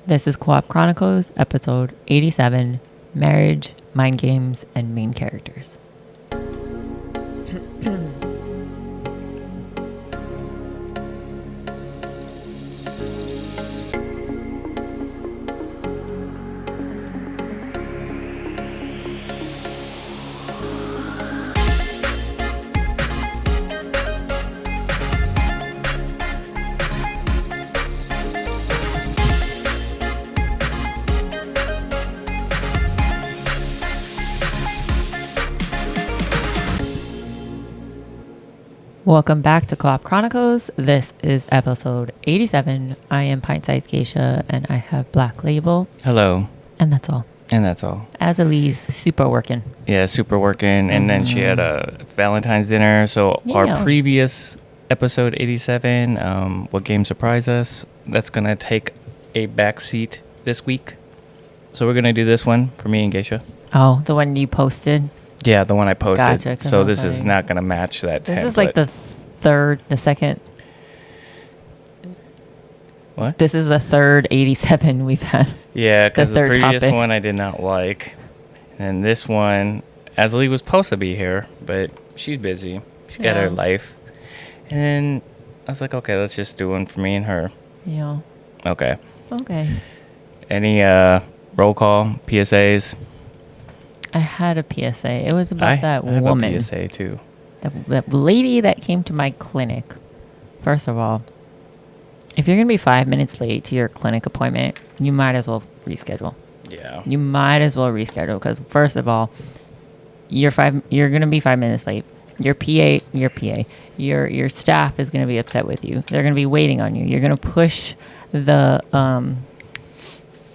This is Co-op Chronicles, episode 87, Marriage, Mind Games, and Main Characters. Welcome back to Co-op Chronicles. This is episode 87. I am Pint-Sized Geisha, and I have Blacklabel. Hello. And that's all. And that's all. Azalee's super working. Yeah, super working. And then she had a Valentine's dinner. So our previous episode 87, What Game Surprised Us, that's going to take a back seat this week. So we're going to do this one for me and Geisha. Oh, the one you posted? Yeah, the one I posted. Gotcha, so this is not going to match that This template. is like the second. What? This is the third 87 we've had. Yeah, because the previous topic. one I did not like. And this one, Azalee was supposed to be here, but she's busy. She's got her life. And then I was like, okay, let's just do one for me and her. Yeah. Okay. Any roll call, PSAs? I had a PSA. It was about that woman. I have a PSA too. That lady that came to my clinic. First of all, if you're going to be 5 minutes late to your clinic appointment, you might as well reschedule. Yeah. You might as well reschedule because first of all, you're going to be 5 minutes late. Your staff is going to be upset with you. They're going to be waiting on you. You're going to push the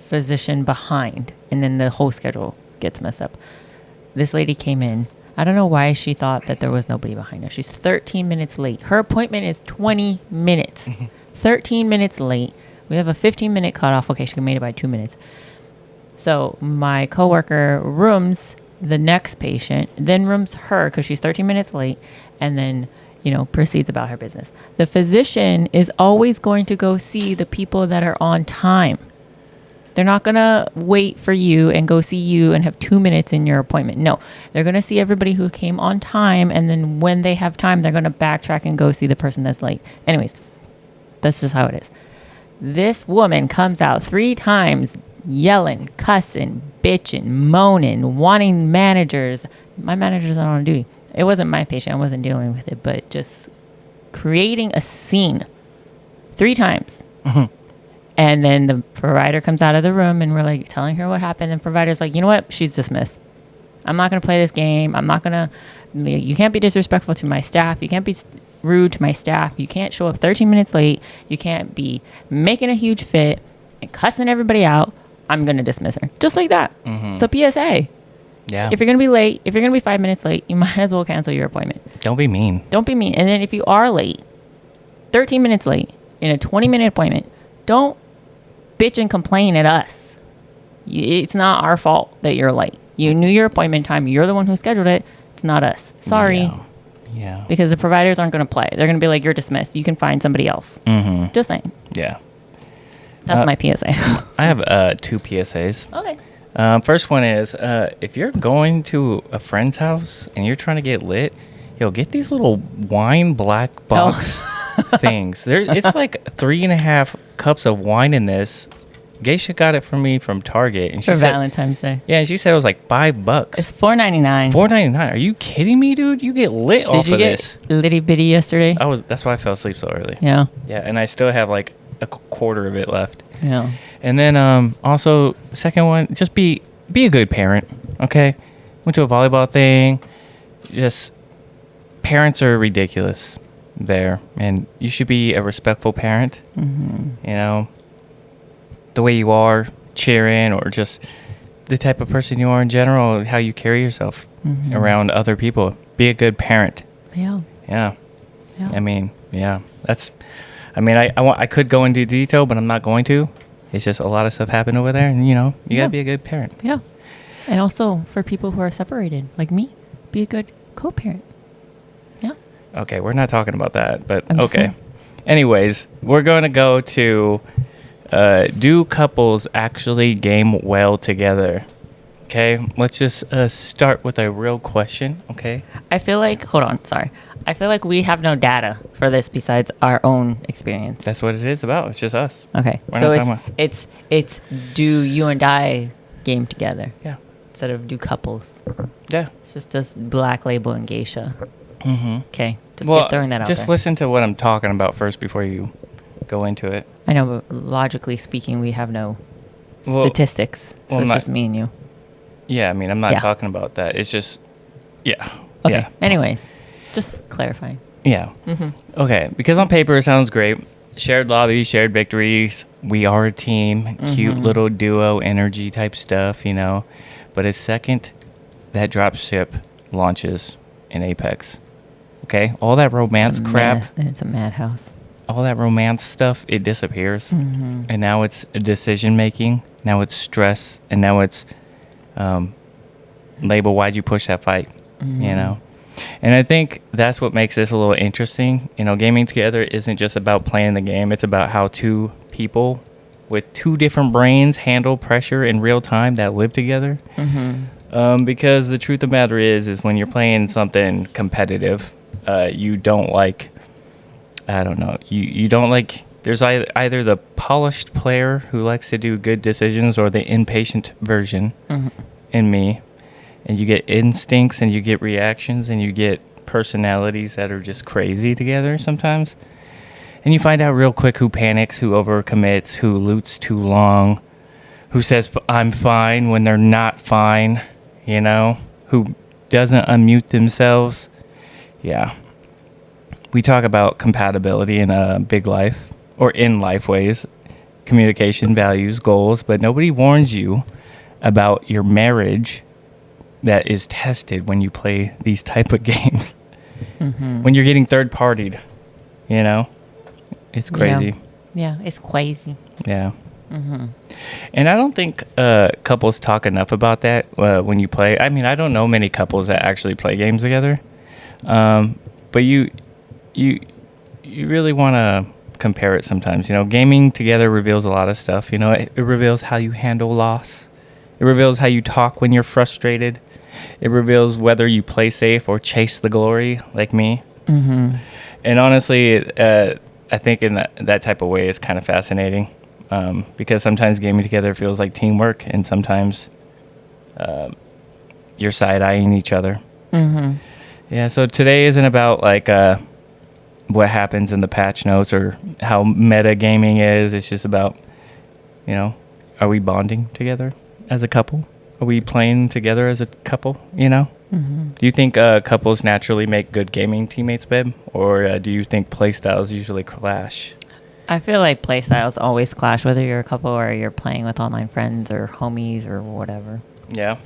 physician behind, and then the whole schedule gets messed up. This lady came in. I don't know why she thought that there was nobody behind her. She's 13 minutes late. Her appointment is 20 minutes. 13 minutes late. We have a 15-minute cutoff. Okay, she made it by 2 minutes. So my coworker rooms the next patient, then rooms her because she's 13 minutes late, and then, proceeds about her business. The physician is always going to go see the people that are on time. They're not going to wait for you and go see you and have 2 minutes in your appointment. No, they're going to see everybody who came on time. And then when they have time, they're going to backtrack and go see the person that's late. Anyways, that's just how it is. This woman comes out 3 times yelling, cussing, bitching, moaning, wanting managers. My manager's not on duty. It wasn't my patient. I wasn't dealing with it, but just creating a scene 3 times. And then the provider comes out of the room and we're like telling her what happened. And the provider's like, you know what? She's dismissed. I'm not going to play this game. You can't be disrespectful to my staff. You can't be rude to my staff. You can't show up 13 minutes late. You can't be making a huge fit and cussing everybody out. I'm going to dismiss her. Just like that. It's a PSA. Yeah. If you're going to be late, if you're going to be 5 minutes late, you might as well cancel your appointment. Don't be mean. And then if you are late, 13 minutes late in a 20-minute appointment, don't bitch and complain at us. It's not our fault that you're late. You knew your appointment time. You're the one who scheduled it. It's not us. Sorry. Yeah. Because the providers aren't going to play. They're going to be like, you're dismissed. You can find somebody else. Just saying. Yeah. That's my PSA. I have 2 PSAs. Okay. First one is if you're going to a friend's house and you're trying to get lit, get these little wine black box things. It's like 3.5 cups of wine in this. Geisha got it for me from Target, and for Valentine's Day. Yeah, and she said it was like $5. It's $4.99. $4.99. Are you kidding me, dude? You get lit off of this. Did you get litty bitty yesterday? That's why I fell asleep so early. Yeah. Yeah, and I still have like a quarter of it left. Yeah. And then also second one, just be a good parent. Okay, went to a volleyball thing. Just parents are ridiculous there, and you should be a respectful parent. The way you are, cheering, or just the type of person you are in general, how you carry yourself around other people. Be a good parent. Yeah. I mean, I could go into detail, but I'm not going to. It's just a lot of stuff happened over there, and you gotta be a good parent. Yeah. And also for people who are separated, like me, be a good co-parent. Yeah. Okay, we're not talking about that, but I'm just okay. saying. Anyways, we're going to go to Do couples actually game well together? Okay, let's just start with a real question. Okay. I feel like, hold on, sorry. I feel like we have no data for this besides our own experience. That's what it is about. It's just us. Okay, We're so not talking about- it's do you and I game together Yeah. instead of do couples? Yeah. It's just us Blacklabel and Geisha. Mm-hmm. Okay, just Well, throwing that out just there. listen to what I'm talking about first before you go into it. I know, but logically speaking, we have no Well- statistics, so well, it's not- just me and you. Yeah, I mean, I'm not Yeah. talking about that. It's just, yeah. Okay. Yeah. Anyways, just clarifying. Yeah. Okay, because on paper it sounds great. Shared lobbies, shared victories. We are a team. Cute little duo energy type stuff, you know. But a second that drop ship launches in Apex, okay, all that romance crap, It's a madhouse. all that romance stuff, it disappears. And now it's decision making. Now it's stress, and now it's label. Why'd you push that fight? You know. And I think that's what makes this a little interesting. You know, gaming together isn't just about playing the game. It's about how two people with two different brains handle pressure in real time that live together. Because the truth of the matter is when you're playing something competitive, you don't like, I don't know, you don't like, there's either the polished player who likes to do good decisions or the impatient version in me. And you get instincts and you get reactions and you get personalities that are just crazy together sometimes. And you find out real quick who panics, who overcommits, who loots too long, who says, I'm fine when they're not fine, you know, who doesn't unmute themselves. Yeah. We talk about compatibility in a big life or in life ways, communication, values, goals, but nobody warns you about your marriage that is tested when you play these type of games. When you're getting third partied, you know, it's crazy. Yeah, it's crazy. Yeah. And I don't think couples talk enough about that when you play. I mean, I don't know many couples that actually play games together. But you really want to compare it sometimes. You know, gaming together reveals a lot of stuff. You know, it reveals how you handle loss. It reveals how you talk when you're frustrated. It reveals whether you play safe or chase the glory like me. And honestly, I think in that type of way, it's kind of fascinating because sometimes gaming together feels like teamwork, and sometimes you're side-eyeing each other. Yeah, so today isn't about like what happens in the patch notes or how meta gaming is. It's just about, you know, are we bonding together as a couple? Are we playing together as a couple, you know? Do you think couples naturally make good gaming teammates, babe? Or do you think play styles usually clash? I feel like play styles always clash, whether you're a couple or you're playing with online friends or homies or whatever. Yeah.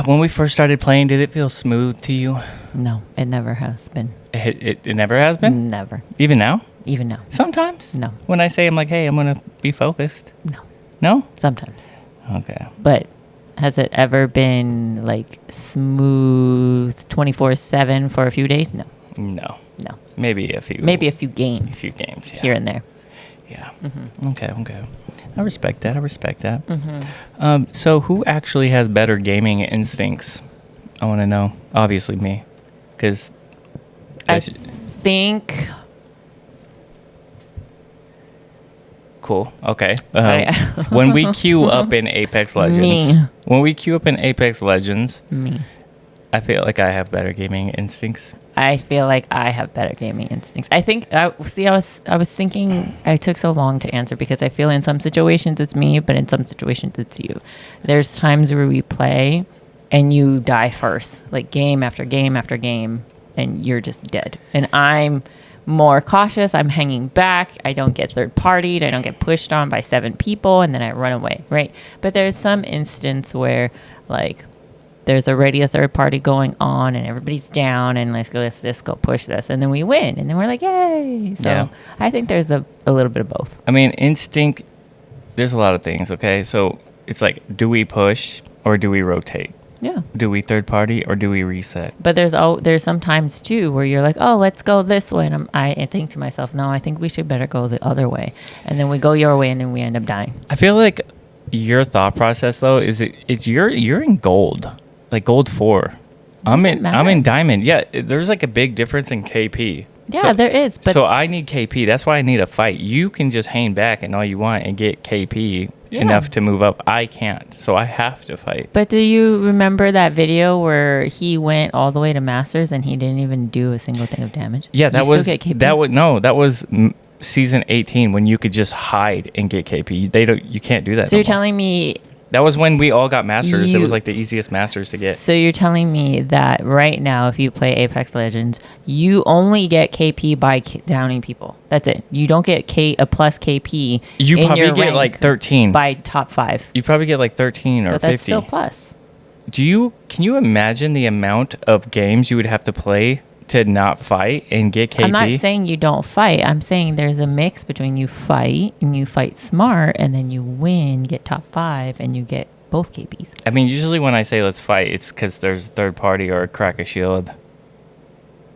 When we first started playing, did it feel smooth to you? No, it never has been. It never has been? Never. Even now? Even now. Sometimes? No. When I say I'm like, hey, I'm going to be focused. No. No? Sometimes. Okay. But has it ever been like smooth 24/7 for a few days? No. No. No. Maybe a few games. A few games, yeah. Here and there. Yeah. Okay. I respect that. So who actually has better gaming instincts? I want to know. Obviously me. Because I think... Cool. Okay. I- When we queue up in Apex Legends, Me. I feel like I have better gaming instincts. I feel like I have better gaming instincts. I think I was thinking I took so long to answer because I feel in some situations it's me, but in some situations it's you. There's times where we play and you die first, like game after game after game, and you're just dead. And I'm more cautious. I'm hanging back. I don't get third partied. I don't get pushed on by 7 people and then I run away, right? But there's some instance where like there's already a third party going on and everybody's down and let's just go push this. And then we win. And then we're like, yay. So Yeah. I think there's a little bit of both. I mean, there's a lot of things, okay? So it's like, do we push or do we rotate? Yeah. Do we third party or do we reset? But there's some times too where you're like, oh, let's go this way, and I think to myself, no, I think we should better go the other way, and then we go your way, and then we end up dying. I feel like your thought process though is it's you're in gold, like gold 4. I'm in diamond. Yeah, there's like a big difference in KP. Yeah, there is. But so I need KP. That's why I need a fight. You can just hang back and all you want and get KP enough to move up. I can't. So I have to fight. But do you remember that video where he went all the way to Masters and he didn't even do a single thing of damage? Yeah, that was season 18 when you could just hide and get KP. You can't do that. So you're telling me that was when we all got Masters. It was like the easiest Masters to get. So you're telling me that right now, if you play Apex Legends, you only get KP by downing people. That's it. You don't get a plus KP. You probably get like 13 by top 5. You probably get like 13 or 50. That's still plus. Can you imagine the amount of games you would have to play to not fight and get KP? I'm not saying you don't fight. I'm saying there's a mix between you fight and you fight smart, and then you win, get top 5, and you get both KPs. I mean, usually when I say let's fight, it's because there's a third party or a crack a shield.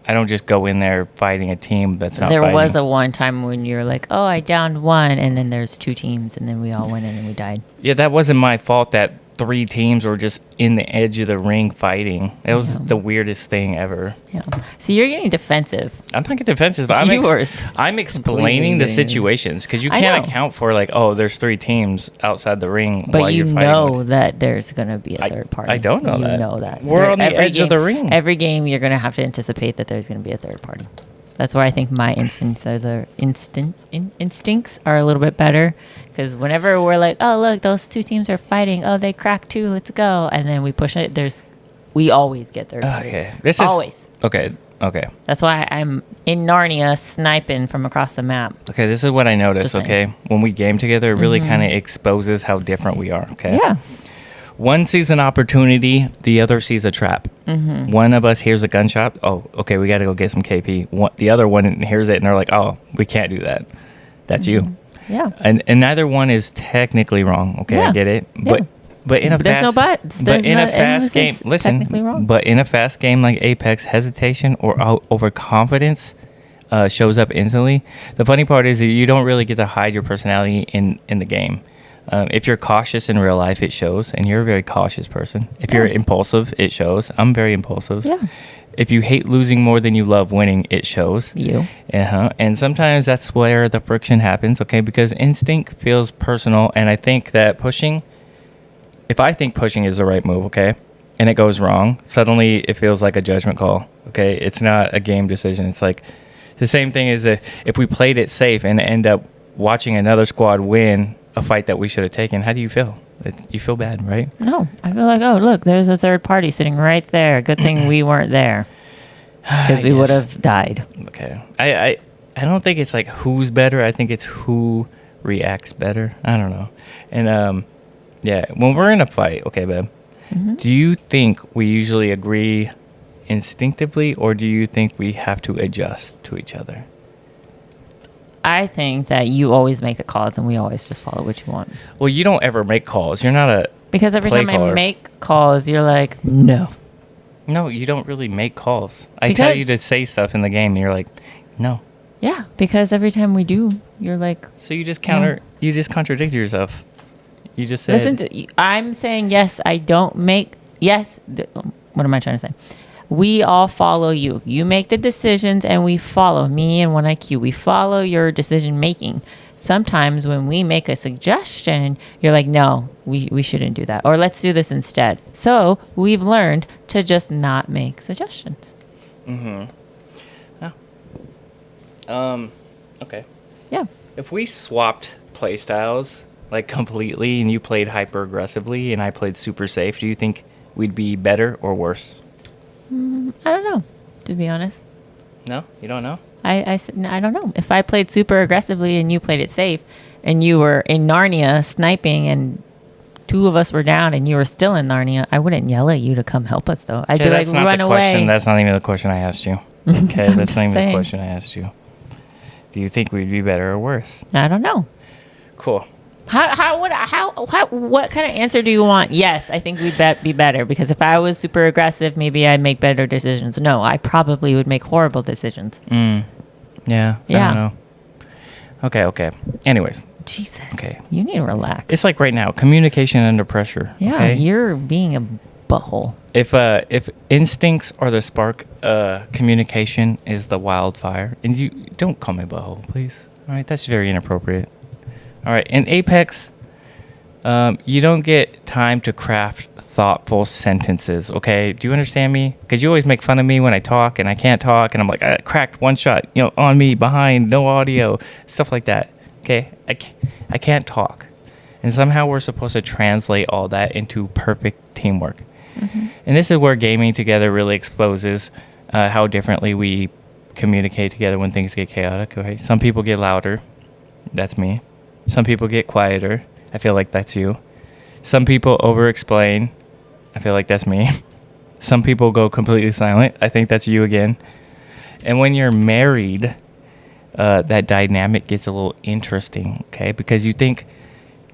I don't just go in there fighting a team that's not fighting. There was a one time when you're like, oh, I downed 1, and then there's 2 teams, and then we all went in and we died. Yeah, that wasn't my fault that 3 teams were just in the edge of the ring fighting. It was the weirdest thing ever. Yeah. So you're getting defensive. I'm not getting defensive, but I'm explaining the situations because you can't account for like, oh, there's 3 teams outside the ring but while you're fighting. But you know that there's going to be a third party. I don't know that. You know that. We're on the edge of the ring. Every game you're going to have to anticipate that there's going to be a third party. That's where I think my instincts are a little bit better. Because whenever we're like, oh, look, those 2 teams are fighting. Oh, they cracked 2. Let's go. And then we push it. We always get third party. Okay. Always. Okay. That's why I'm in Narnia sniping from across the map. Okay, this is what I noticed, okay? When we game together, it really kind of exposes how different we are, okay? Yeah. One sees an opportunity, the other sees a trap. Mm-hmm. One of us hears a gunshot. Oh, okay, we got to go get some KP. The other one hears it, and they're like, oh, we can't do that. That's you. Yeah. And neither one is technically wrong. Okay, I get it. Yeah. But in a there's no buts. But in a fast game, listen. But in a fast game like Apex, hesitation or overconfidence shows up instantly. The funny part is that you don't really get to hide your personality in the game. If you're cautious in real life, it shows, and you're a very cautious person. If you're impulsive, it shows. I'm very impulsive. Yeah. If you hate losing more than you love winning, it shows. You. And sometimes that's where the friction happens, okay? Because instinct feels personal, and I think that if I think pushing is the right move, okay, and it goes wrong, suddenly it feels like a judgment call, okay? It's not a game decision. It's like the same thing as if we played it safe and end up watching another squad win a fight that we should have taken. How do you feel? You feel bad, right? No, I feel like, oh, look, there's a third party sitting right there. Good thing we weren't there, because we would have died. Okay. I don't think it's like who's better. I think it's who reacts better. I don't know. And when we're in a fight, okay, babe, do you think we usually agree instinctively, or do you think we have to adjust to each other? I think that you always make the calls and we always just follow what you want. Well, you don't ever make calls. You're not a Because every time I make calls, you're like, no. No, you don't really make calls. I tell you to say stuff in the game and you're like, no. Yeah, because every time we do, you're like... So you just you just contradict yourself. You just said... Listen, I'm saying yes, I don't make... Yes, what am I trying to say? We all follow you. You make the decisions and we follow. Me and 1IQ, we follow your decision making. Sometimes when we make a suggestion, you're like, no, we shouldn't do that. Or let's do this instead. So we've learned to just not make suggestions. Mm-hmm. Oh. Okay. Yeah. If we swapped play styles like completely and you played hyper aggressively and I played super safe, do you think we'd be better or worse? I don't know, to be honest. No? You don't know? I don't know. If I played super aggressively and you played it safe and you were in Narnia sniping and 2 of us were down and you were still in Narnia, I wouldn't yell at you to come help us, though. I'd be like, run away. That's not even the question I asked you. Okay, that's not even the question I asked you. Do you think we'd be better or worse? I don't know. Cool. What kind of answer do you want? Yes, I think we'd be better, because if I was super aggressive, maybe I'd make better decisions. No, I probably would make horrible decisions. Yeah. Yeah. I don't know. Okay. Anyways. Jesus. Okay. You need to relax. It's like right now, communication under pressure. Yeah, okay? you're being a butthole. If instincts are the spark, communication is the wildfire. And you don't call me butthole, please. All right, that's very inappropriate. All right, in Apex, you don't get time to craft thoughtful sentences. Okay, do you understand me? Because you always make fun of me when I talk and I can't talk, and I'm like, I cracked one shot, on me, behind, no audio, stuff like that. Okay, I can't talk, and somehow we're supposed to translate all that into perfect teamwork. Mm-hmm. And this is where gaming together really exposes how differently we communicate together when things get chaotic. Okay, some people get louder. That's me. Some people get quieter. I feel like that's you. Some people over-explain. I feel like that's me. Some people go completely silent. I think that's you again. And when you're married, that dynamic gets a little interesting, okay? Because you think,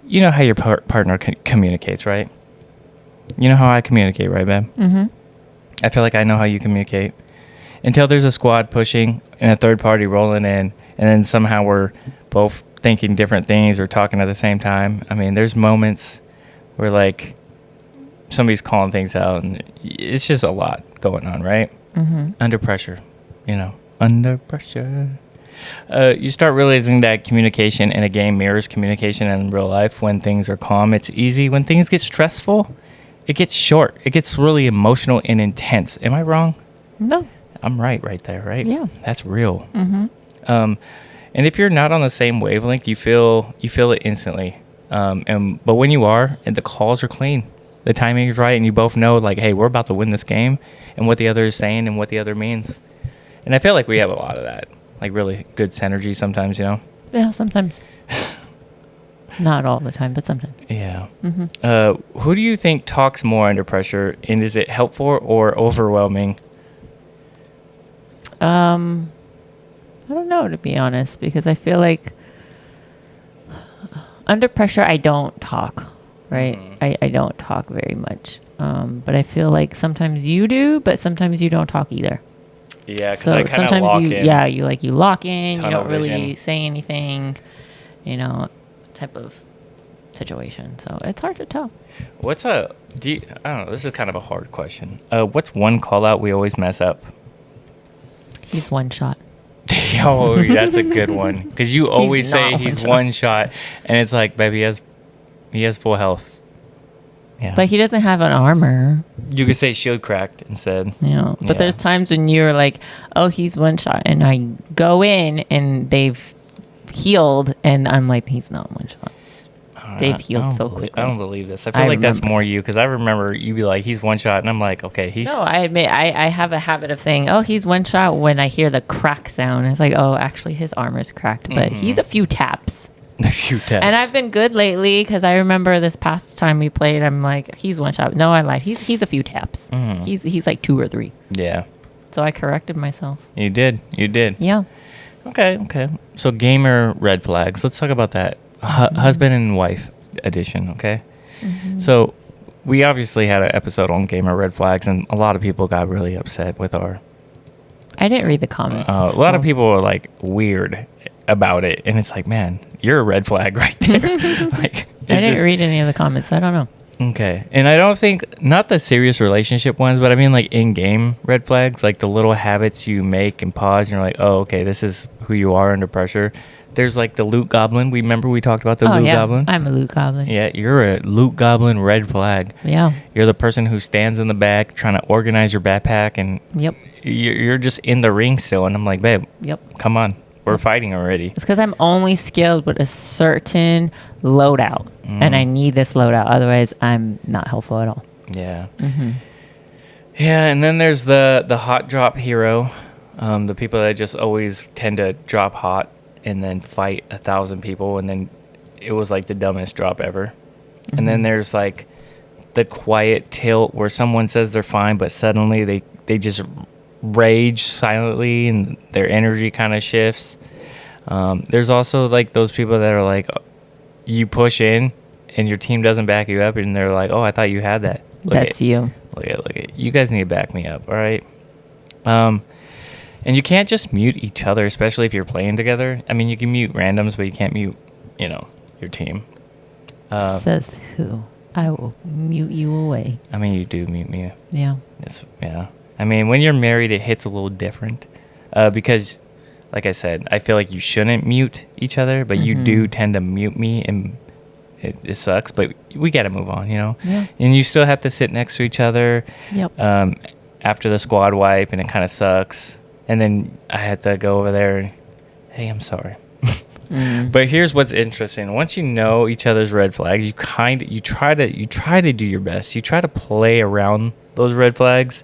you know how your partner communicates, right? You know how I communicate, right, babe? Mm-hmm. I feel like I know how you communicate. Until there's a squad pushing and a third party rolling in, and then somehow we're both thinking different things or talking at the same time. I mean, there's moments where, like, somebody's calling things out, and it's just a lot going on, right? Mm-hmm. Under pressure, under pressure. You start realizing that communication in a game mirrors communication in real life. When things are calm, it's easy. When things get stressful, it gets short. It gets really emotional and intense. Am I wrong? No. I'm right there, right? Yeah. That's real. Mm-hmm. And if you're not on the same wavelength, you feel it instantly. But when you are, and the calls are clean, the timing is right, and you both know, like, hey, we're about to win this game, and what the other is saying and what the other means. And I feel like we have a lot of that, like really good synergy sometimes, Yeah, sometimes. Not all the time, but sometimes. Yeah. Mm-hmm. Who do you think talks more under pressure, and is it helpful or overwhelming? I don't know, to be honest, because I feel like under pressure, I don't talk, right? I don't talk very much. But I feel like sometimes you do, but sometimes you don't talk either. Yeah, because I kind of lock in. Yeah, you lock in. Tunnel you don't really vision. say anything, type of situation. So it's hard to tell. I don't know, this is kind of a hard question. What's one call out we always mess up? He's one shot. Oh, that's a good one. Because you always say he's one shot, and it's like, baby, he has full health. Yeah. But he doesn't have an armor. You could say shield cracked instead. But there's times when you're like, oh, he's one shot, and I go in and they've healed, and I'm like, he's not one shot. They've healed so quickly. I don't believe this. I feel like that's more you, because I remember you be like, he's one shot, and I'm like, okay, he's... No, I admit, I have a habit of saying, oh, he's one shot when I hear the crack sound. It's like, oh, actually, his armor's cracked, but he's a few taps. A few taps. And I've been good lately, because I remember this past time we played, I'm like, he's one shot. No, I lied. He's a few taps. He's like 2 or 3. Yeah. So I corrected myself. You did. Yeah. Okay. So gamer red flags. Let's talk about that. Husband and wife edition, okay? Mm-hmm. So we obviously had an episode on gamer red flags, and a lot of people got really upset with our... I didn't read the comments. A lot of people were like weird about it, and it's like, man, you're a red flag right there. I didn't read any of the comments. I don't know. Okay. And I don't think, not the serious relationship ones, but I mean like in-game red flags, like the little habits you make and pause, and you're like, oh, okay, this is who you are under pressure. There's like the loot goblin. Remember we talked about the loot goblin? I'm a loot goblin. Yeah, you're a loot goblin red flag. Yeah. You're the person who stands in the back trying to organize your backpack, and you're just in the ring still. And I'm like, babe, come on. We're fighting already. It's because I'm only skilled with a certain loadout, and I need this loadout. Otherwise, I'm not helpful at all. Yeah. Mm-hmm. Yeah, and then there's the hot drop hero, the people that just always tend to drop hot and then fight 1,000 people, and then it was like the dumbest drop ever. Mm-hmm. And then there's like the quiet tilt where someone says they're fine, but suddenly they just rage silently and their energy kind of shifts. There's also like those people that are like, you push in and your team doesn't back you up, and they're like, "Oh, I thought you had that." That's you. Look at. You guys need to back me up, all right? And you can't just mute each other, especially if you're playing together. I mean, you can mute randoms, but you can't mute, your team. Says who? I will mute you away. I mean, you do mute me. Yeah. Yeah. I mean, when you're married, it hits a little different because, like I said, I feel like you shouldn't mute each other, but you do tend to mute me, and it sucks. But we got to move on, Yeah. And you still have to sit next to each other. Yep. After the squad wipe, and it kind of sucks. And then I had to go over there and, hey, I'm sorry. But here's what's interesting. Once you know each other's red flags, you try to do your best. You try to play around those red flags.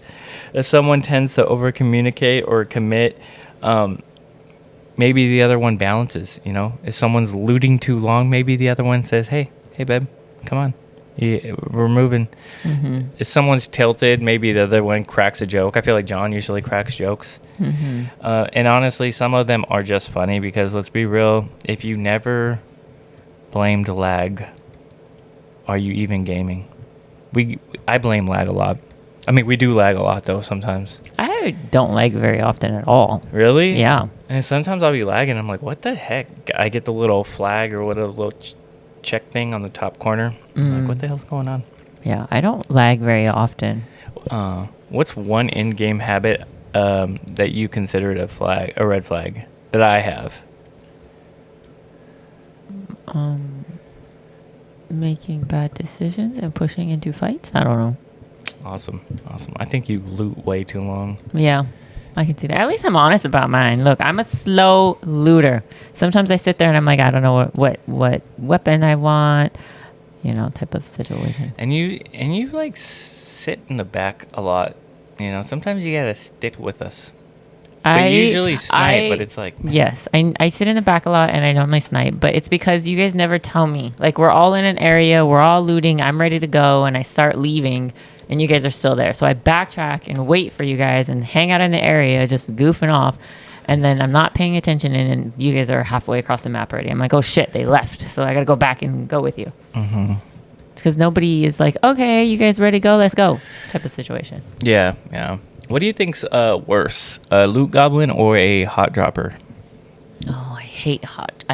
If someone tends to over communicate or commit, maybe the other one balances, If someone's looting too long, maybe the other one says, hey babe, come on. Yeah, we're moving. If someone's tilted, maybe the other one cracks a joke. I feel like John usually cracks jokes. And honestly, some of them are just funny because, let's be real, if you never blamed lag, are you even gaming? I blame lag a lot. I mean, we do lag a lot, though, sometimes. I don't lag very often at all. Really? Yeah. And sometimes I'll be lagging. I'm like, what the heck? I get the little flag or whatever, little check thing on the top corner. I'm like, what the hell's going on? Yeah, I don't lag very often. What's one in-game habit that you considered a red flag that I have? Making bad decisions and pushing into fights. I don't know. Awesome. I think you loot way too long. Yeah, I can see that. At least I'm honest about mine. Look, I'm a slow looter. Sometimes I sit there and I'm like, I don't know what weapon I want, type of situation. And you like sit in the back a lot. Sometimes you gotta stick with us. But you usually snipe, but it's like... Yes, I sit in the back a lot, and I normally snipe, but it's because you guys never tell me. Like, we're all in an area, we're all looting, I'm ready to go, and I start leaving, and you guys are still there. So I backtrack and wait for you guys and hang out in the area, just goofing off, and then I'm not paying attention, and you guys are halfway across the map already. I'm like, oh, shit, they left, so I gotta go back and go with you. It's because nobody is like, okay, you guys ready to go? Let's go, type of situation. Yeah. What do you think's worse, a loot goblin or a hot dropper? Oh, I hate hot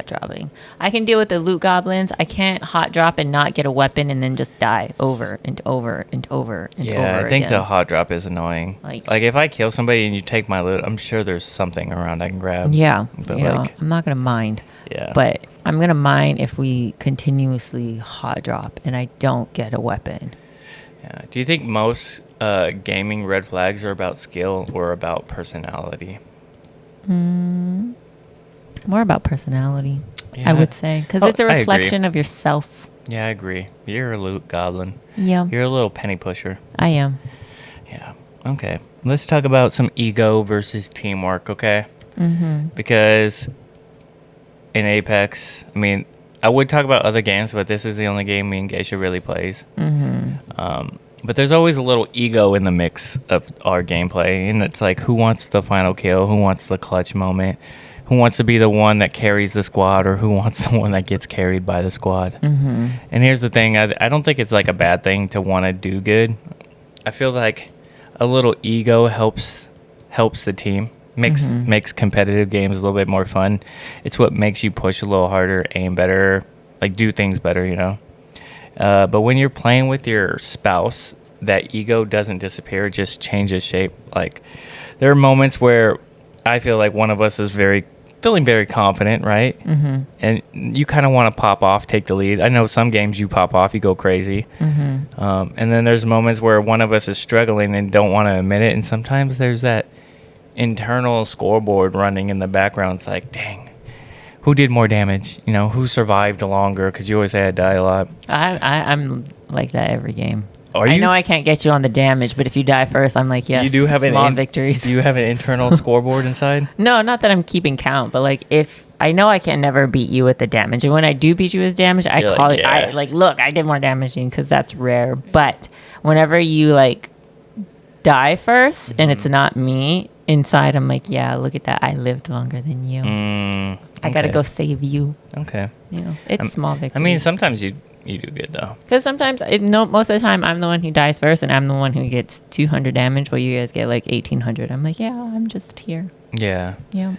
dropping. I can deal with the loot goblins. I can't hot drop and not get a weapon and then just die over and over and over and over I think again. the hot drop is annoying. Like if I kill somebody and you take my loot, I'm sure there's something around I can grab. Yeah, but I'm not gonna mind. Yeah, but I'm gonna mind if we continuously hot drop and I don't get a weapon. Yeah. Do you think most gaming red flags are about skill or about personality? More about personality, yeah. I would say, because it's a reflection of yourself. Yeah, I agree. You're a loot goblin. Yeah. You're a little penny pusher. I am. Yeah. Okay. Let's talk about some ego versus teamwork, okay? Because in Apex, I mean, I would talk about other games, but this is the only game me and Geisha really plays. But there's always a little ego in the mix of our gameplay, and it's like, who wants the final kill? Who wants the clutch moment? Who wants to be the one that carries the squad, or who wants the one that gets carried by the squad? And here's the thing. I don't think it's like a bad thing to want to do good. I feel like a little ego helps the team. Makes competitive games a little bit more fun. It's what makes you push a little harder, aim better, like do things better, But when you're playing with your spouse, that ego doesn't disappear, it just changes shape. Like, there are moments where I feel like one of us is feeling very confident, right? And you kind of want to pop off, take the lead. I know some games you pop off, you go crazy. And then there's moments where one of us is struggling and don't want to admit it. And sometimes there's that internal scoreboard running in the background. It's like, dang, who did more damage? Who survived longer? Because you always say I die a lot. I'm like that every game. Are you? I know I can't get you on the damage, but if you die first, I'm like, yes, you do have small victories. Do you have an internal scoreboard inside? No, not that I'm keeping count, but like if I know I can never beat you with the damage, and when I do beat you with damage, I You're call like, it. yeah. I like, look, I did more damage than you because that's rare. But whenever you like die first and it's not me, inside I'm like, yeah, look at that. I lived longer than you. I gotta Okay. go save you. Okay. You know, it's small victories. I mean, sometimes you do good though. because sometimes, most of the time, I'm the one who dies first, and I'm the one who gets 200 damage, while you guys get like 1800. I'm like, yeah, I'm just here. Yeah. Yeah.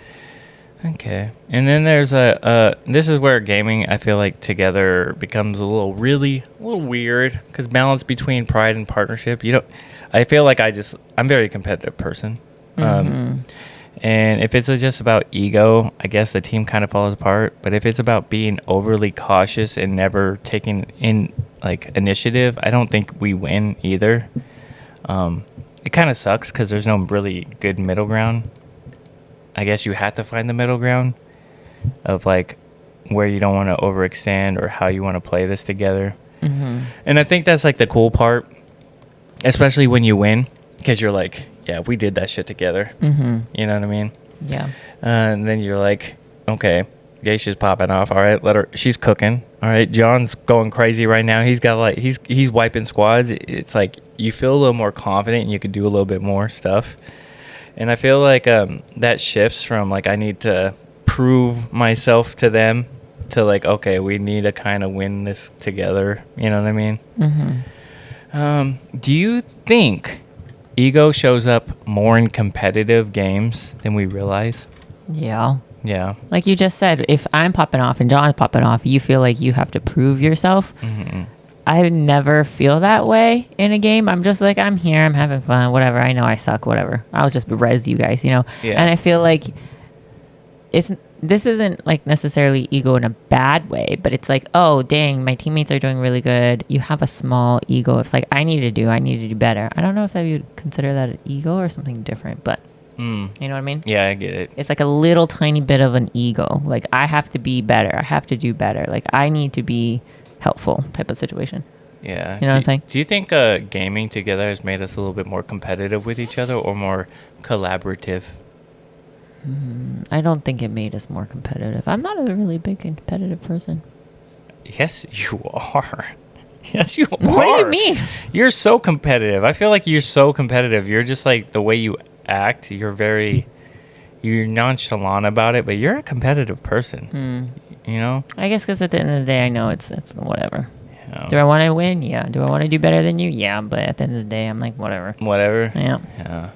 Okay. And then there's this is where gaming, I feel like, together becomes a little weird, because balance between pride and partnership. I feel like I'm a very competitive person. And if it's just about ego, I guess the team kind of falls apart. But if it's about being overly cautious and never taking in like initiative, I don't think we win either. It kind of sucks because there's no really good middle ground. I guess you have to find the middle ground of like where you don't want to overextend or how you want to play this together. And I think that's like the cool part, especially when you win, because you're like, yeah, we did that shit together. You know what I mean? Yeah. And then you're like, okay, Geisha's popping off. All right, she's cooking. All right, John's going crazy right now. He's got like, he's wiping squads. It's like you feel a little more confident and you can do a little bit more stuff. And I feel like that shifts from like, I need to prove myself to them to like, okay, we need to kind of win this together. You know what I mean? Do you think ego shows up more in competitive games than we realize? Yeah. Yeah. Like you just said, if I'm popping off and John's popping off, you feel like you have to prove yourself. I never feel that way in a game. I'm just like, I'm here, I'm having fun, whatever. I know I suck, whatever. I'll just res you guys, you know? Yeah. And I feel like this isn't like necessarily ego in a bad way, but it's like, oh, dang, my teammates are doing really good. You have a small ego. It's like, I need to do better. I don't know if I would consider that an ego or something different, but you know what I mean? Yeah, I get it. It's like a little tiny bit of an ego. Like, I have to be better. I have to do better. Like, I need to be helpful type of situation. Yeah. You know what I'm saying? Do you think gaming together has made us a little bit more competitive with each other or more collaborative? I don't think it made us more competitive. I'm not a really big competitive person. Yes, you are. Yes, you are. What do you mean? You're so competitive. I feel like you're so competitive. You're just like the way you act. You're nonchalant about it, but you're a competitive person. You know? I guess because at the end of the day, I know it's whatever. Yeah. Do I want to win? Yeah. Do I want to do better than you? Yeah. But at the end of the day, I'm like, whatever. Whatever. Yeah. Yeah.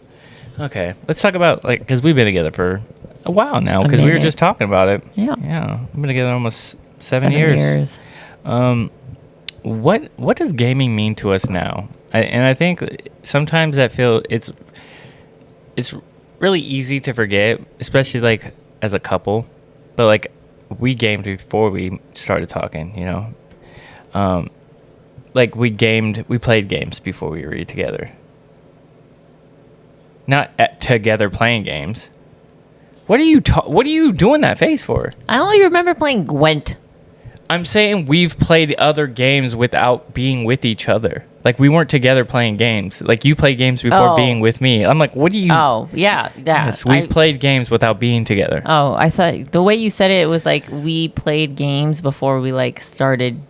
Okay. Let's talk about like, because we've been together for a while now. A Because we were minute. just talking about it. Yeah. Yeah. We've been together almost 7 years. What does gaming mean to us now? I think sometimes it's really easy to forget, especially like as a couple. But like we gamed before we started talking, you know. Like we played games before we were together. Not together playing games. What are you doing that face for? I only remember playing Gwent. I'm saying we've played other games without being with each other. Like we weren't together playing games. Like you played games before being with me. I'm like, what do you? Oh, yeah. Yes, we've played games without being together. Oh, I thought the way you said it was like we played games before we like started.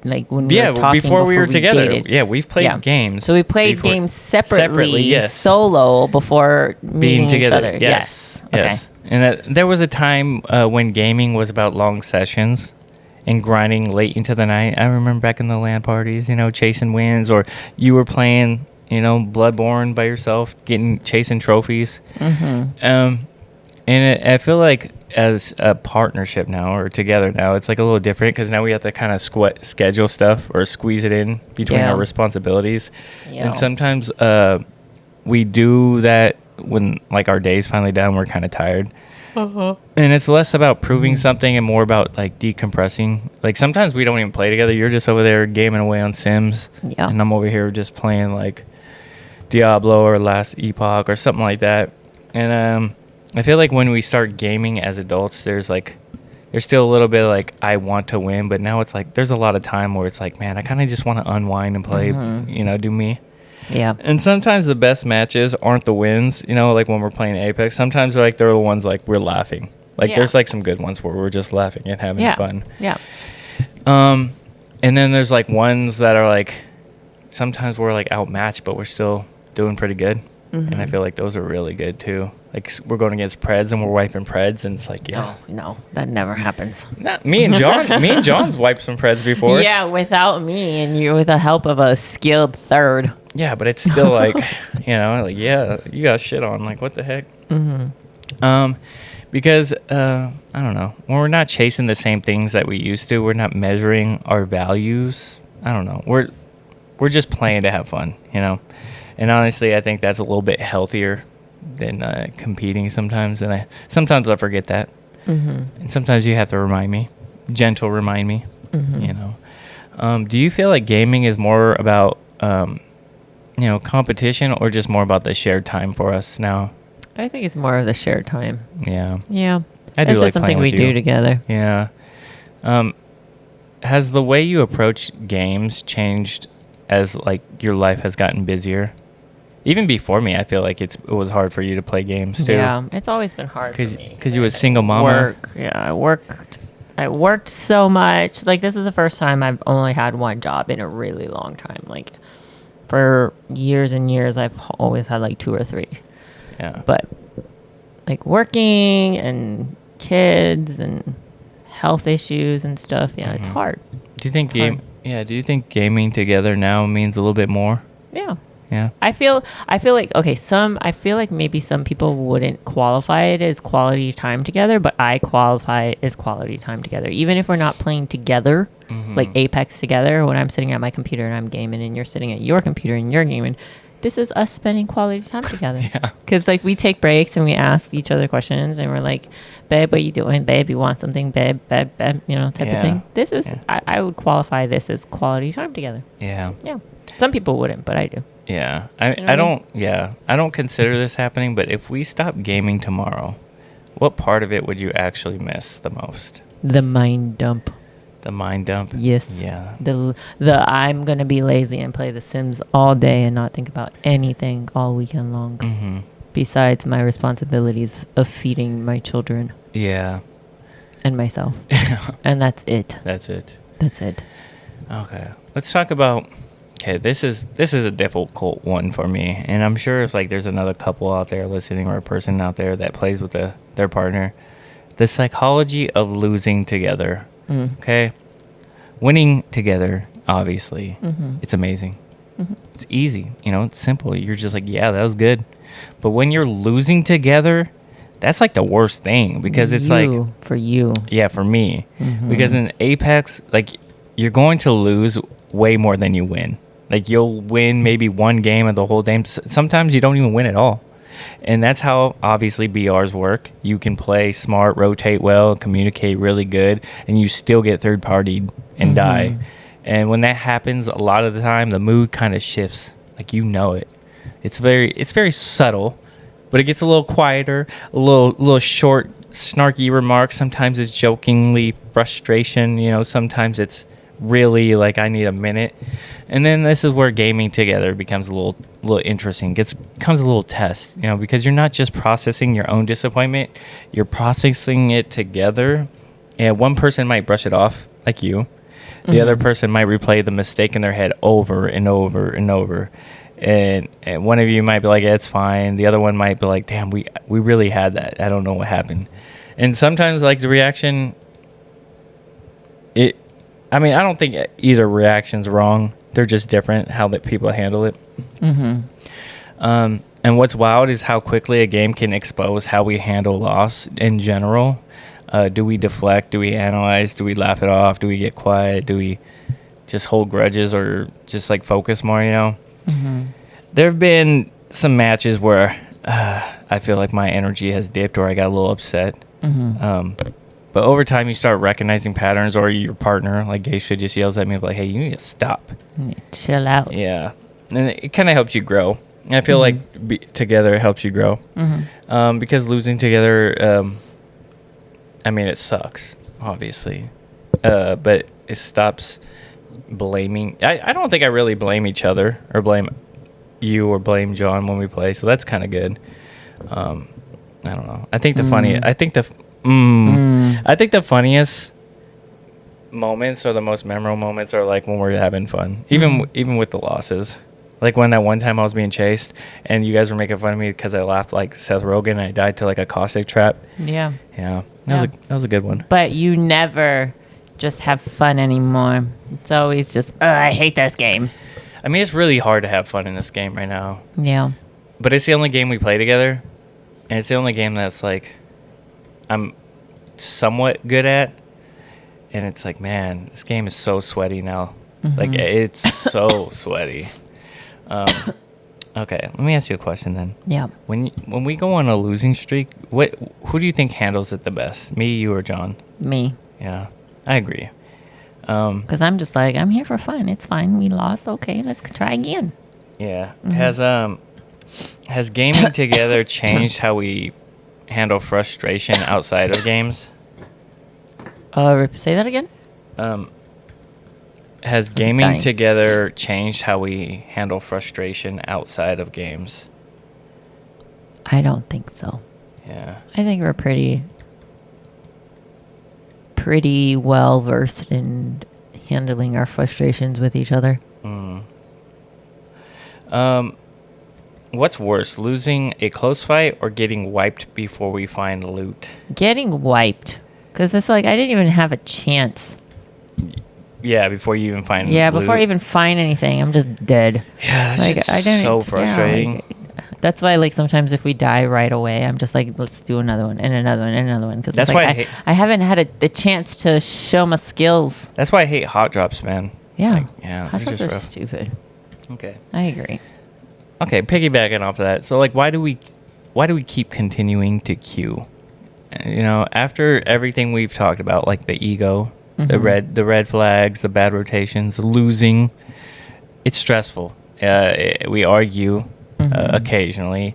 Like when we were talking before we were together. dated. Yeah, we've played games. So we played games separately, yes. solo before meeting each other. Yes. Okay. Yes. And there was a time when gaming was about long sessions and grinding late into the night. I remember back in the LAN parties, you know, chasing wins, or you were playing, you know, Bloodborne by yourself, chasing trophies. And I feel like as a partnership now or together now, it's like a little different because now we have to kind of schedule stuff or squeeze it in between our responsibilities. Yeah. And sometimes we do that when like our day's finally done, we're kind of tired. And it's less about proving something and more about like decompressing. Like sometimes we don't even play together. You're just over there gaming away on Sims. Yeah. And I'm over here just playing like Diablo or Last Epoch or something like that. And I feel like when we start gaming as adults, there's still a little bit of like, I want to win, but now it's like, there's a lot of time where it's like, man, I kind of just want to unwind and play, you know, do me. Yeah. And sometimes the best matches aren't the wins, you know, like when we're playing Apex, sometimes they're the ones like we're laughing. Like there's like some good ones where we're just laughing and having fun. Yeah. And then there's like ones that are like, sometimes we're like outmatched, but we're still doing pretty good. And I feel like those are really good too. Like we're going against Preds and we're wiping Preds, and it's like, yeah, No, that never happens. not me and John. Me and John's wiped some Preds before. Yeah, without me and you, with the help of a skilled third. Yeah, but it's still like, like, yeah, you got shit on. Like, what the heck? Because I don't know, when we're not chasing the same things that we used to, we're not measuring our values. I don't know. We're just playing to have fun, And honestly, I think that's a little bit healthier than competing sometimes. And sometimes I forget that. And sometimes you have to remind me, remind me, Do you feel like gaming is more about, competition, or just more about the shared time for us now? I think it's more of the shared time. Yeah. Yeah. I do it's like just something playing we with do you. together. Yeah. Has the way you approach games changed as like your life has gotten busier? Even before me, I feel like it was hard for you to play games too. Yeah, it's always been hard for me. Because you was single mama. I worked so much. Like, this is the first time I've only had one job in a really long time. Like, for years and years, I've always had like 2 or 3. Yeah. But like working and kids and health issues and stuff, it's hard. Do you think do you think gaming together now means a little bit more? Yeah. Yeah. I feel like I feel like maybe some people wouldn't qualify it as quality time together, but I qualify it as quality time together. Even if we're not playing together, like Apex together, when I'm sitting at my computer and I'm gaming and you're sitting at your computer and you're gaming, this is us spending quality time together. Yeah. Because like we take breaks and we ask each other questions and we're like, babe, what you doing? Babe, you want something? Babe, type of thing. This is, I would qualify this as quality time together. Yeah. Yeah. Some people wouldn't, but I do. Yeah. I don't consider this happening, but if we stop gaming tomorrow, what part of it would you actually miss the most? The mind dump. The mind dump? Yes. Yeah. The I'm going to be lazy and play The Sims all day and not think about anything all weekend long. Besides my responsibilities of feeding my children. Yeah. And myself. And that's it. That's it. Okay. Let's talk about... Okay, this is a difficult one for me, and I'm sure if like there's another couple out there listening or a person out there that plays with their partner, the psychology of losing together. Okay, winning together, obviously, it's amazing. It's easy, it's simple. You're just like, yeah, that was good. But when you're losing together, that's like the worst thing because it's for you. Yeah, for me, because in Apex, like you're going to lose way more than you win. Like you'll win maybe one game of the whole game. Sometimes you don't even win at all. And that's how obviously BRs work. You can play smart, rotate well, communicate really good, and you still get third partied and die. And when that happens, a lot of the time the mood kind of shifts. Like it. It's very subtle, but it gets a little quieter, a little short, snarky remarks. Sometimes it's jokingly frustration, sometimes it's really like I need a minute. And then this is where gaming together becomes a little interesting. Becomes a little test, because you're not just processing your own disappointment, you're processing it together. And one person might brush it off, like you. The other person might replay the mistake in their head over and over and over. And one of you might be like, yeah, it's fine. The other one might be like, damn, we really had that. I don't know what happened. And sometimes like the reaction, I don't think either reaction's wrong. They're just different, how that people handle it. And what's wild is how quickly a game can expose how we handle loss in general. Do we deflect? Do we analyze? Do we laugh it off? Do we get quiet? Do we just hold grudges or just like focus more, There have been some matches where I feel like my energy has dipped or I got a little upset. But over time, you start recognizing patterns, or your partner, like Geisha, just yells at me like, hey, you need to stop. Chill out. Yeah. And it kind of helps you grow. And I feel like together it helps you grow. Because losing together, it sucks, obviously. But it stops blaming. I don't think I really blame each other or blame you or blame John when we play. So that's kind of good. I don't know. I think the funniest moments or the most memorable moments are like when we're having fun, even with the losses. Like when that one time I was being chased and you guys were making fun of me because I laughed like Seth Rogen and I died to like a caustic trap. Yeah. Yeah. That was a good one. But you never just have fun anymore. It's always just, I hate this game. I mean, it's really hard to have fun in this game right now. Yeah. But it's the only game we play together. And it's the only game that's like I'm somewhat good at. And it's like, man, this game is so sweaty now. Mm-hmm. Like, it's so sweaty. Okay, let me ask you a question then. Yeah. When we go on a losing streak, who do you think handles it the best? Me, you, or John? Me. Yeah, I agree. Because I'm just like, I'm here for fun. It's fine. We lost. Okay, let's try again. Yeah. Mm-hmm. Has gaming together changed how we handle frustration outside of games? Say that again? Has gaming together changed how we handle frustration outside of games? I don't think so. Yeah. I think we're pretty well versed in handling our frustrations with each other. What's worse, losing a close fight or getting wiped before we find loot? Getting wiped. Because it's like, I didn't even have a chance. Yeah, before you even find Yeah, loot. before I even find anything, I'm just dead. Yeah, that's just so frustrating. Yeah, that's why, like, sometimes if we die right away, I'm just like, let's do another one and another one and another one. Because that's why I haven't had the chance to show my skills. That's why I hate hot drops, man. Yeah. Like, yeah, hot drops are stupid. Okay. I agree. Okay, piggybacking off of that. So, like, why do we keep continuing to queue? You know, after everything we've talked about, like the ego, mm-hmm. the red flags, the bad rotations, losing, it's stressful. We argue occasionally.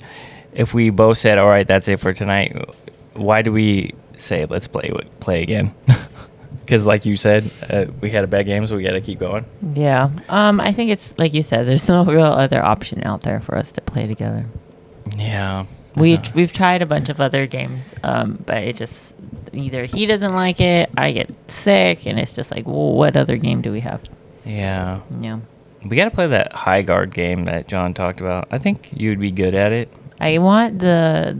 If we both said, "All right, that's it for tonight," why do we say, "Let's play again"? Because, like you said, we had a bad game, so we got to keep going. Yeah, I think it's like you said. There's no real other option out there for us to play together. Yeah. We've tried a bunch of other games, but it just either he doesn't like it, I get sick, and it's just like, well, what other game do we have? Yeah. Yeah. We got to play that high guard game that John talked about. I think you'd be good at it. I want the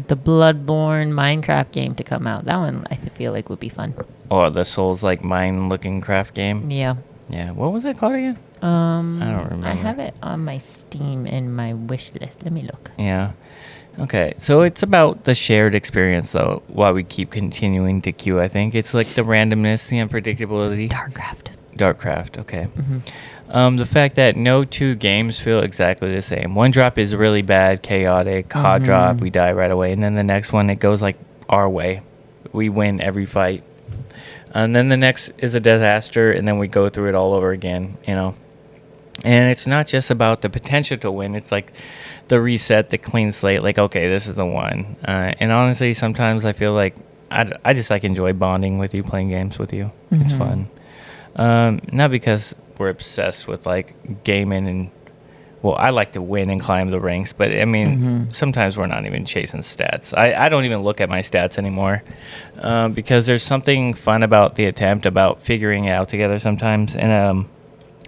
Bloodborne Minecraft game to come out. That one I feel like would be fun. Or the Souls-like mine-looking craft game. Yeah. Yeah. What was that called again? I don't remember. I have it on my Steam in my wish list. Let me look. Yeah. Okay. So it's about the shared experience, though, while we keep continuing to queue, I think. It's like the randomness, the unpredictability. Darkcraft. Okay. Mm-hmm. The fact that no two games feel exactly the same. One drop is really bad, chaotic, hot drop, we die right away. And then the next one, it goes like our way. We win every fight. And then the next is a disaster, and then we go through it all over again, you know. And it's not just about the potential to win. It's like the reset, the clean slate. Like, okay, this is the one. And honestly, sometimes I feel like I just like enjoy bonding with you, playing games with you. Mm-hmm. It's fun. Not because we're obsessed with like gaming and, well, I like to win and climb the ranks, but I mean, sometimes we're not even chasing stats. I don't even look at my stats anymore because there's something fun about the attempt, about figuring it out together sometimes. And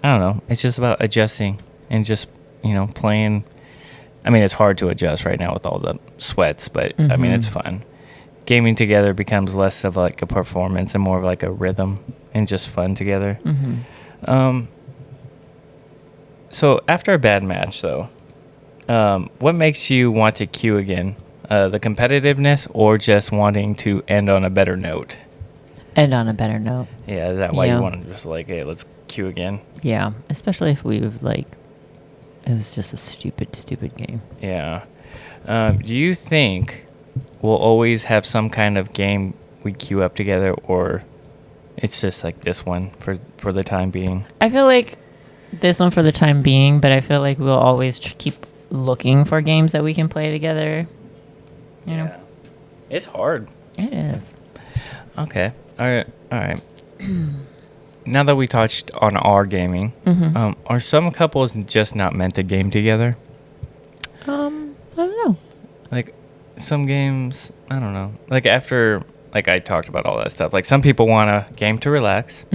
I don't know, it's just about adjusting and just, you know, playing. I mean, it's hard to adjust right now with all the sweats, but I mean, it's fun. Gaming together becomes less of like a performance and more of like a rhythm and just fun together. So after a bad match, though, what makes you want to queue again? The competitiveness or just wanting to end on a better note? End on a better note. Yeah, is that why you want to just like, hey, let's queue again? Yeah, especially if we've like, it was just a stupid game. Yeah. Do you think we'll always have some kind of game we queue up together, or it's just like this one for the time being? I feel like this one for the time being, but I feel like we'll always keep looking for games that we can play together. You know? It's hard. It is. Okay. All right. Now that we touched on our gaming, are some couples just not meant to game together? I don't know. Like some games, I don't know. Like after, like I talked about all that stuff. Like some people want a game to relax.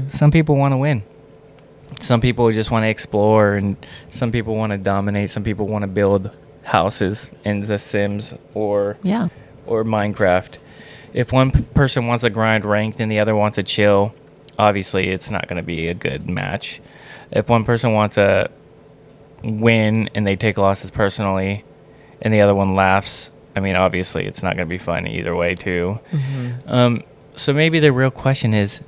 Some people want to win. Some people just want to explore, and some people want to dominate. Some people want to build houses in The Sims or Minecraft. If one person wants to grind ranked and the other wants to chill, obviously it's not going to be a good match. If one person wants to win and they take losses personally and the other one laughs, I mean, obviously it's not going to be fun either way too. So maybe the real question is,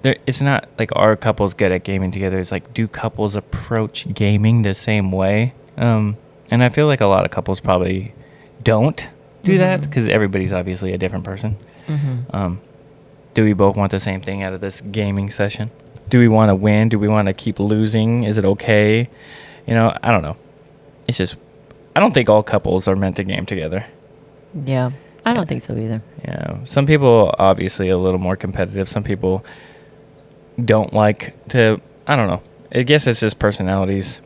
it's not like, are couples good at gaming together? It's like, do couples approach gaming the same way? And I feel like a lot of couples probably don't do that, because everybody's obviously a different person. Do we both want the same thing out of this gaming session? Do we want to win? Do we want to keep losing? Is it okay? You know, I don't know. It's just, I don't think all couples are meant to game together. Yeah, I don't think so either. Yeah, some people obviously a little more competitive. Some people don't like to, I don't know. I guess it's just personalities.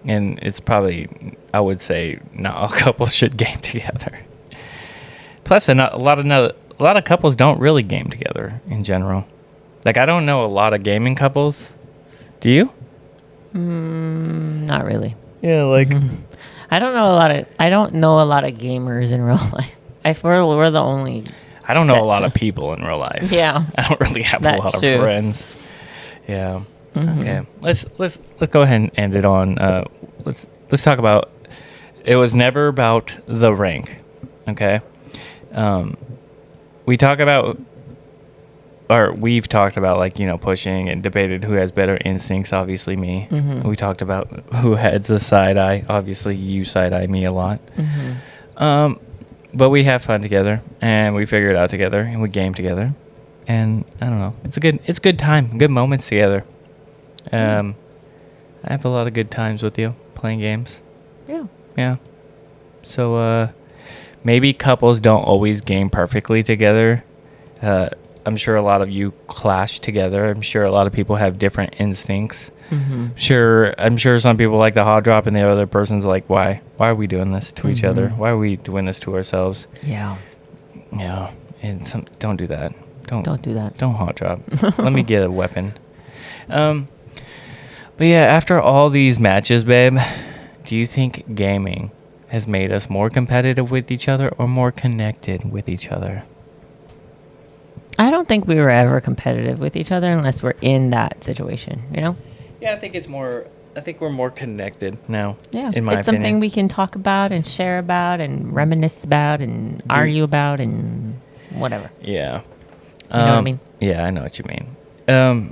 And it's probably, I would say, not all couples should game together. Plus, a lot of couples don't really game together in general. Like, I don't know a lot of gaming couples. Do you? Not really. Yeah, like I don't know a lot of gamers in real life. We're the only. I don't know a lot of people in real life. Yeah. I don't really have a lot of friends. Yeah. Okay. Let's go ahead and end it on. Let's talk about. It was never about the rank. Okay. We've talked about, like, you know, pushing and debated who has better instincts. Obviously, me. We talked about who had the side eye. Obviously, you side eye me a lot. But we have fun together, and we figure it out together, and we game together, and I don't know. It's good time, good moments together. I have a lot of good times with you playing games. Yeah. So maybe couples don't always game perfectly together. I'm sure a lot of you clash together. I'm sure a lot of people have different instincts. I'm sure some people like the hot drop, and the other person's like, why are we doing this to each other? Why are we doing this to ourselves? Yeah. And don't do that. Don't do that. Don't hot drop. Let me get a weapon. But yeah, after all these matches, babe, do you think gaming has made us more competitive with each other or more connected with each other? I don't think we were ever competitive with each other unless we're in that situation, you know? Yeah, I think we're more connected now. Yeah. In my opinion. It's something we can talk about and share about and reminisce about and argue about and whatever. Yeah. You know what I mean? Yeah, I know what you mean.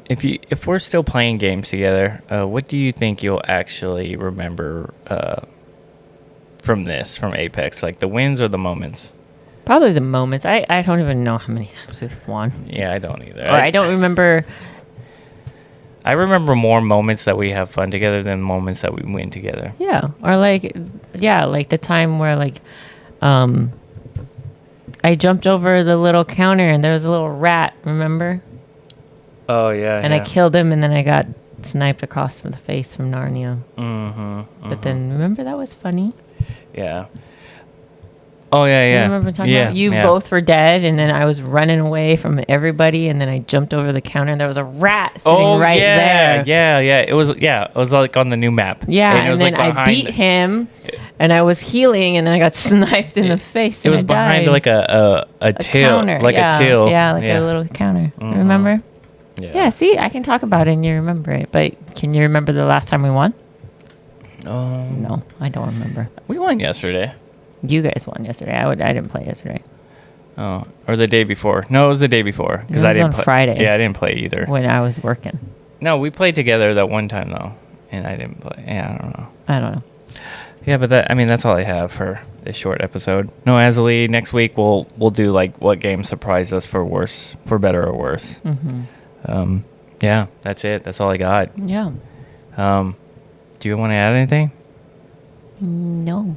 If we're still playing games together, what do you think you'll actually remember from Apex? Like the wins or the moments? Probably the moments. I don't even know how many times we've won. Yeah, I don't either. Or I don't remember. I remember more moments that we have fun together than moments that we win together. Yeah. Or like the time where I jumped over the little counter and there was a little rat, remember? Oh, yeah. And I killed him, and then I got sniped across from the face from Narnia. But then, remember, that was funny? Yeah. Oh, yeah. You remember talking about? You both were dead, and then I was running away from everybody, and then I jumped over the counter, and there was a rat sitting there. Yeah. It was like on the new map. Yeah, and then I beat him, and I was healing, and then I got sniped in the face. It was behind like a till, counter. like a till. Yeah, a little counter. Remember? Yeah, see, I can talk about it and you remember it. But can you remember the last time we won? No, I don't remember. We won yesterday. You guys won yesterday. I didn't play yesterday. Oh, or the day before. No, it was the day before. Because I didn't play. Friday. Yeah, I didn't play either. When I was working. No, we played together that one time, though. And I didn't play. Yeah, I don't know. Yeah, but that's all I have for this short episode. No, Azalee, next week we'll do like what game surprised us for better or worse. Yeah, that's it. That's all I got. Yeah. Do you want to add anything? No.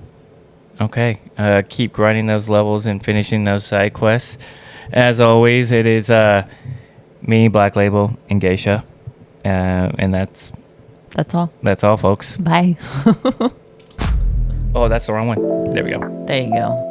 Okay. Keep grinding those levels and finishing those side quests. As always, it is me, Blacklabel, and Geisha. And that's all. That's all, folks. Bye. Oh, that's the wrong one. There we go. There you go.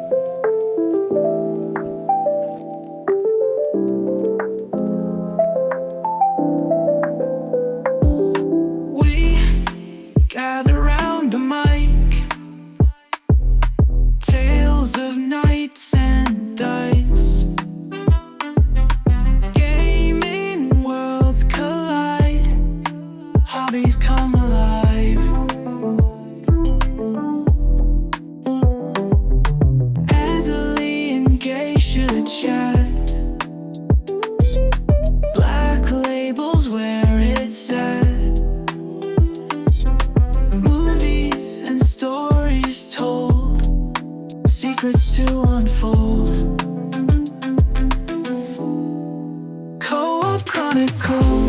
secrets to unfold. Co-op Chronicles.